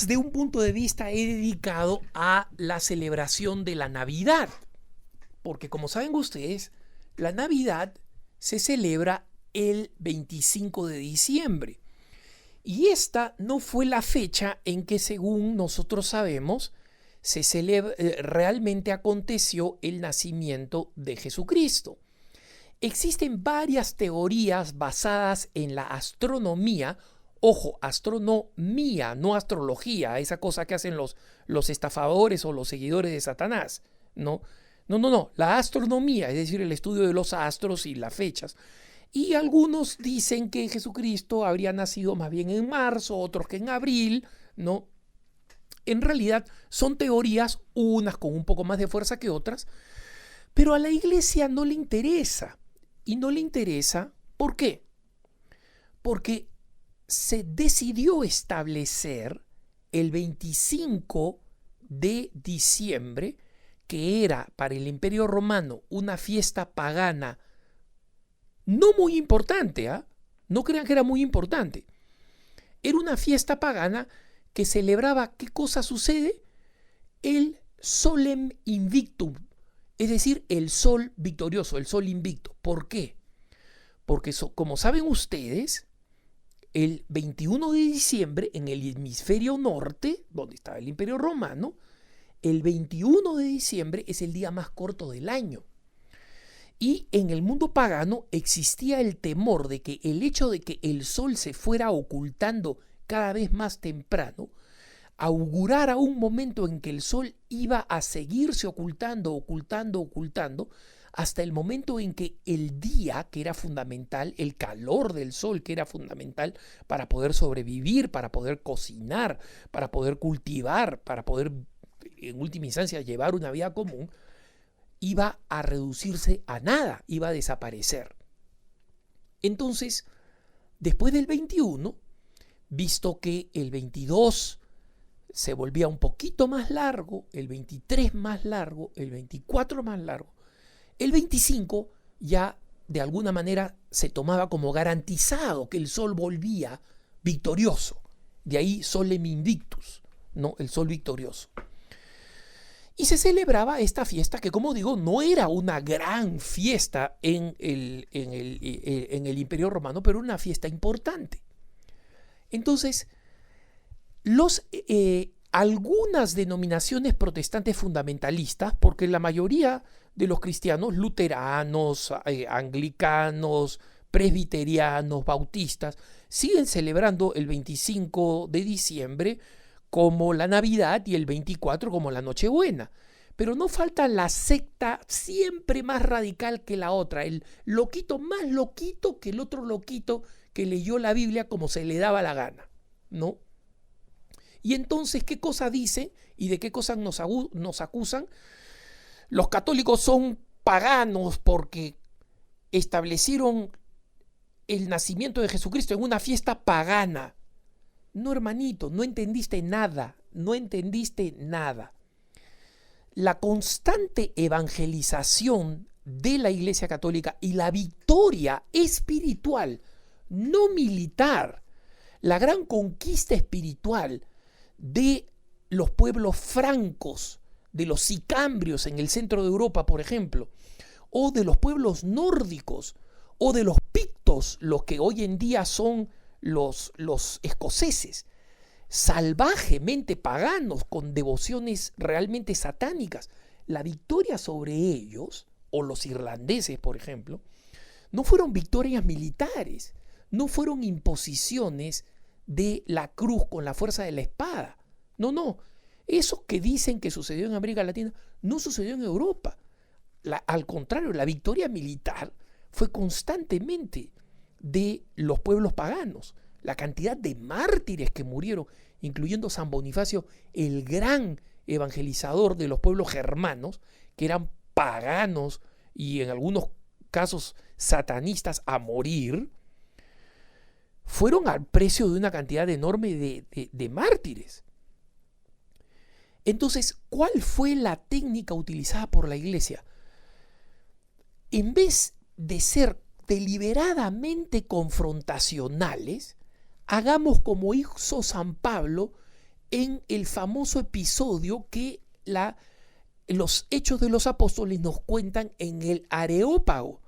más de un punto de vista he dedicado a la celebración de la Navidad. Porque como saben ustedes, la Navidad se celebra el 25 de diciembre. Y esta no fue la fecha en que, según nosotros sabemos, realmente aconteció el nacimiento de Jesucristo. Existen varias teorías basadas en la astronomía. Ojo, astronomía, no astrología, esa cosa que hacen los estafadores o los seguidores de Satanás. No, la astronomía, es decir, el estudio de los astros y las fechas. Y algunos dicen que Jesucristo habría nacido más bien en marzo, otros que en abril, ¿no? En realidad son teorías, unas con un poco más de fuerza que otras, pero a la iglesia no le interesa. Y no le interesa, ¿por qué? Porque se decidió establecer el 25 de diciembre, que era para el Imperio Romano una fiesta pagana no muy importante, no crean que era muy importante. Era una fiesta pagana que celebraba, ¿qué cosa sucede? El Solem Invictum, es decir, el sol victorioso, el sol invicto. ¿Por qué? Porque como saben ustedes, el 21 de diciembre en el hemisferio norte, donde estaba el Imperio Romano, el 21 de diciembre es el día más corto del año. Y en el mundo pagano existía el temor de que el hecho de que el sol se fuera ocultando cada vez más temprano augurara un momento en que el sol iba a seguirse ocultando hasta el momento en que el día, que era fundamental, el calor del sol, que era fundamental para poder sobrevivir, para poder cocinar, para poder cultivar, para poder en última instancia llevar una vida común, iba a reducirse a nada, iba a desaparecer. Entonces, después del 21, visto que el 22 se volvía un poquito más largo, el 23 más largo, el 24 más largo, el 25 ya de alguna manera se tomaba como garantizado que el sol volvía victorioso. De ahí Solem Invictus, ¿no? El sol victorioso. Y se celebraba esta fiesta que, como digo, no era una gran fiesta en el Imperio Romano, pero una fiesta importante. Entonces, algunas denominaciones protestantes fundamentalistas, porque la mayoría de los cristianos, luteranos, anglicanos, presbiterianos, bautistas, siguen celebrando el 25 de diciembre como la Navidad y el 24 como la Nochebuena. Pero no falta la secta siempre más radical que la otra, el loquito más loquito que el otro loquito que leyó la Biblia como se le daba la gana, ¿no? Y entonces, ¿qué cosa dicen y de qué cosas nos acusan? Los católicos son paganos porque establecieron el nacimiento de Jesucristo en una fiesta pagana. No, hermanito, no entendiste nada. La constante evangelización de la Iglesia Católica y la victoria espiritual, no militar, la gran conquista espiritual de los pueblos francos, de los sicambrios en el centro de Europa, por ejemplo, o de los pueblos nórdicos, o de los pictos, los que hoy en día son los escoceses, salvajemente paganos, con devociones realmente satánicas. La victoria sobre ellos, o los irlandeses, por ejemplo, no fueron victorias militares, no fueron imposiciones de la cruz con la fuerza de la espada. No. Eso que dicen que sucedió en América Latina no sucedió en Europa. Al contrario, la victoria militar fue constantemente de los pueblos paganos. La cantidad de mártires que murieron, incluyendo San Bonifacio, el gran evangelizador de los pueblos germanos, que eran paganos y en algunos casos satanistas a morir, fueron al precio de una cantidad enorme de mártires. Entonces, ¿cuál fue la técnica utilizada por la Iglesia? En vez de ser deliberadamente confrontacionales, hagamos como hizo San Pablo en el famoso episodio que los Hechos de los Apóstoles nos cuentan en el Areópago,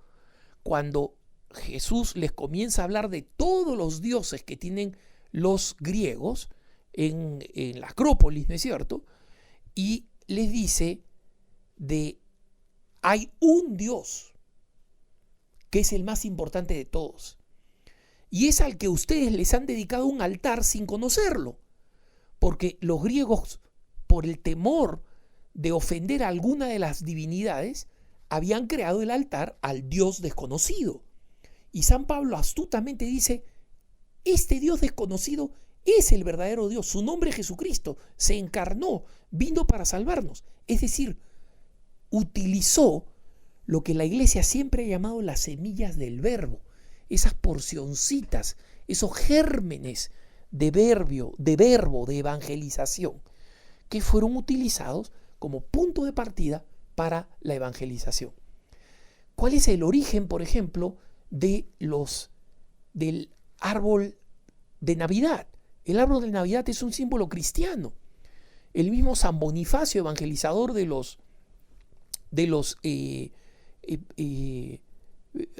cuando Jesús les comienza a hablar de todos los dioses que tienen los griegos en la Acrópolis, ¿no es cierto? Y les dice hay un Dios que es el más importante de todos, y es al que ustedes les han dedicado un altar sin conocerlo, porque los griegos, por el temor de ofender a alguna de las divinidades, habían creado el altar al Dios desconocido. Y San Pablo astutamente dice, este Dios desconocido es el verdadero Dios, su nombre es Jesucristo, se encarnó, vino para salvarnos. Es decir, utilizó lo que la Iglesia siempre ha llamado las semillas del verbo, esas porcioncitas, esos gérmenes de verbo, de evangelización, que fueron utilizados como punto de partida para la evangelización. ¿Cuál es el origen, por ejemplo, del árbol de Navidad? El árbol de Navidad es un símbolo cristiano. El mismo San Bonifacio, evangelizador de los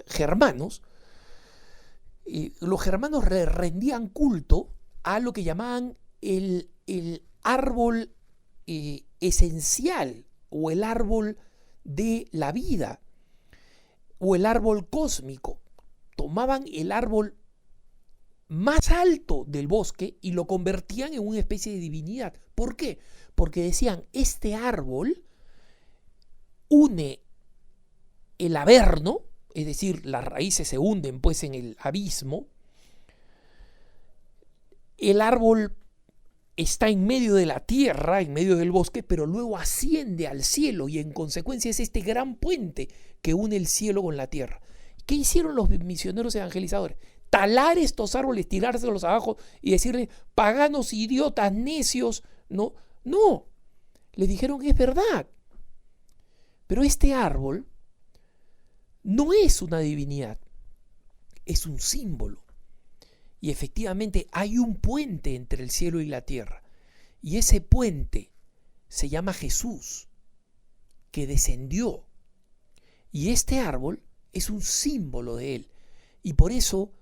germanos, los germanos rendían culto a lo que llamaban el árbol esencial, o el árbol de la vida, o el árbol cósmico. Tomaban el árbol más alto del bosque y lo convertían en una especie de divinidad. ¿Por qué? Porque decían, este árbol une el averno, es decir, las raíces se hunden pues en el abismo, el árbol está en medio de la tierra, en medio del bosque, pero luego asciende al cielo, y en consecuencia es este gran puente que une el cielo con la tierra. ¿Qué hicieron los misioneros evangelizadores? Talar estos árboles, tirárselos abajo y decirles, paganos, idiotas, necios. No, les dijeron, es verdad, pero este árbol no es una divinidad, es un símbolo. Y efectivamente hay un puente entre el cielo y la tierra. Y ese puente se llama Jesús, que descendió. Y este árbol es un símbolo de él. Y por eso,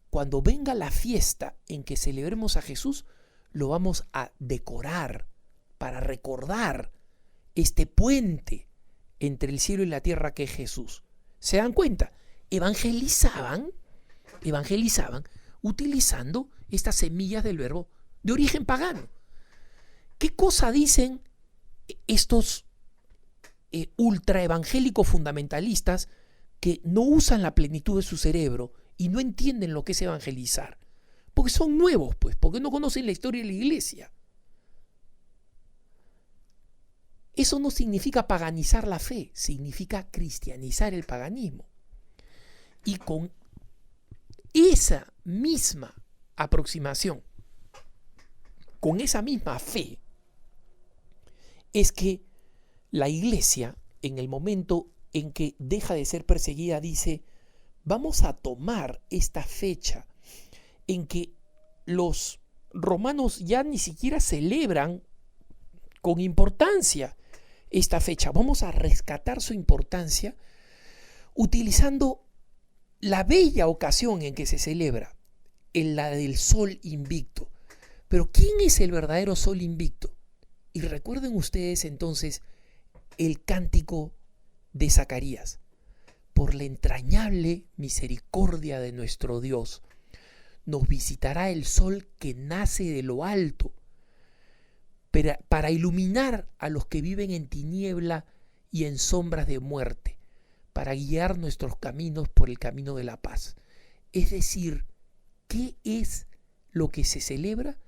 cuando venga la fiesta en que celebremos a Jesús, lo vamos a decorar para recordar este puente entre el cielo y la tierra que es Jesús. ¿Se dan cuenta? Evangelizaban utilizando estas semillas del verbo de origen pagano. ¿Qué cosa dicen estos ultraevangélicos fundamentalistas que no usan la plenitud de su cerebro y no entienden lo que es evangelizar? Porque son nuevos, pues, porque no conocen la historia de la iglesia. Eso no significa paganizar la fe, significa cristianizar el paganismo. Y con esa misma aproximación, con esa misma fe, es que la iglesia, en el momento en que deja de ser perseguida, dice, vamos a tomar esta fecha en que los romanos ya ni siquiera celebran con importancia esta fecha. Vamos a rescatar su importancia utilizando la bella ocasión en que se celebra, en la del sol invicto. Pero ¿quién es el verdadero sol invicto? Y recuerden ustedes entonces el cántico de Zacarías. Por la entrañable misericordia de nuestro Dios, nos visitará el sol que nace de lo alto, para iluminar a los que viven en tiniebla y en sombras de muerte, para guiar nuestros caminos por el camino de la paz. Es decir, ¿qué es lo que se celebra?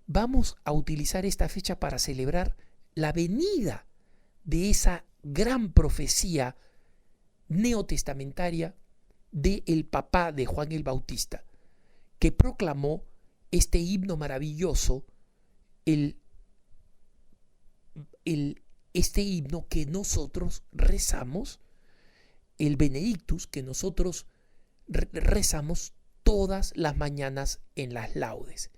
Vamos a utilizar esta fecha para celebrar la venida de esa gran profecía neotestamentaria del papá de Juan el Bautista, que proclamó este himno maravilloso, este himno que nosotros rezamos, el Benedictus, que nosotros rezamos todas las mañanas en las laudes.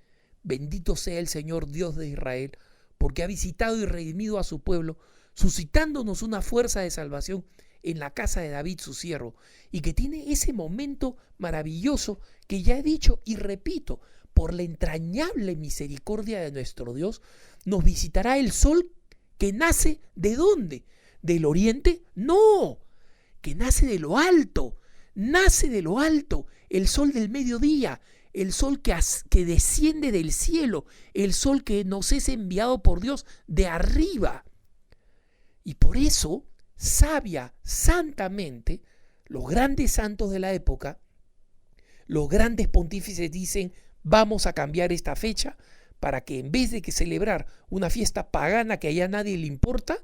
Bendito sea el Señor Dios de Israel, porque ha visitado y redimido a su pueblo, suscitándonos una fuerza de salvación en la casa de David su siervo, y que tiene ese momento maravilloso que ya he dicho y repito: por la entrañable misericordia de nuestro Dios, nos visitará el sol que nace ¿de dónde? ¿Del oriente? No, que nace de lo alto, el sol del mediodía, el sol que desciende del cielo, el sol que nos es enviado por Dios de arriba. Y por eso, santamente, los grandes santos de la época, los grandes pontífices dicen: vamos a cambiar esta fecha para que en vez de que celebrar una fiesta pagana que a nadie le importa,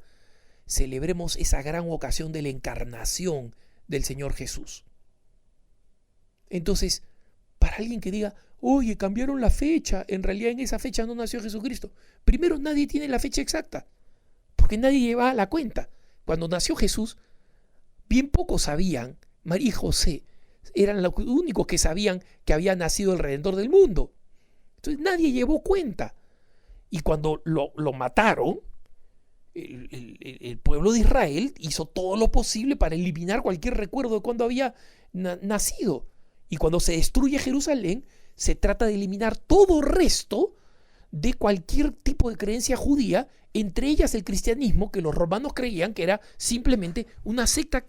celebremos esa gran ocasión de la encarnación del Señor Jesús. Entonces, para alguien que diga: oye, cambiaron la fecha, en realidad en esa fecha no nació Jesucristo. Primero, nadie tiene la fecha exacta, porque nadie lleva la cuenta. Cuando nació Jesús, bien pocos sabían. María y José eran los únicos que sabían que había nacido el Redentor del mundo. Entonces nadie llevó cuenta. Y cuando lo mataron, el pueblo de Israel hizo todo lo posible para eliminar cualquier recuerdo de cuando había nacido. Y cuando se destruye Jerusalén, se trata de eliminar todo resto de cualquier tipo de creencia judía, entre ellas el cristianismo, que los romanos creían que era simplemente una secta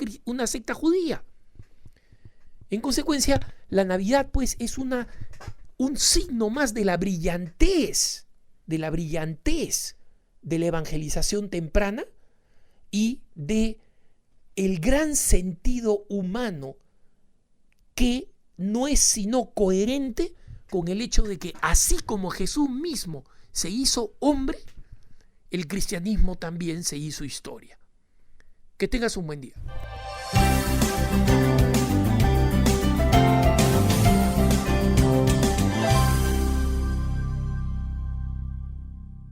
judía. En consecuencia, la Navidad pues es un signo más de la brillantez de la evangelización temprana y de el gran sentido humano que no es sino coherente con el hecho de que así como Jesús mismo se hizo hombre, el cristianismo también se hizo historia. Que tengas un buen día.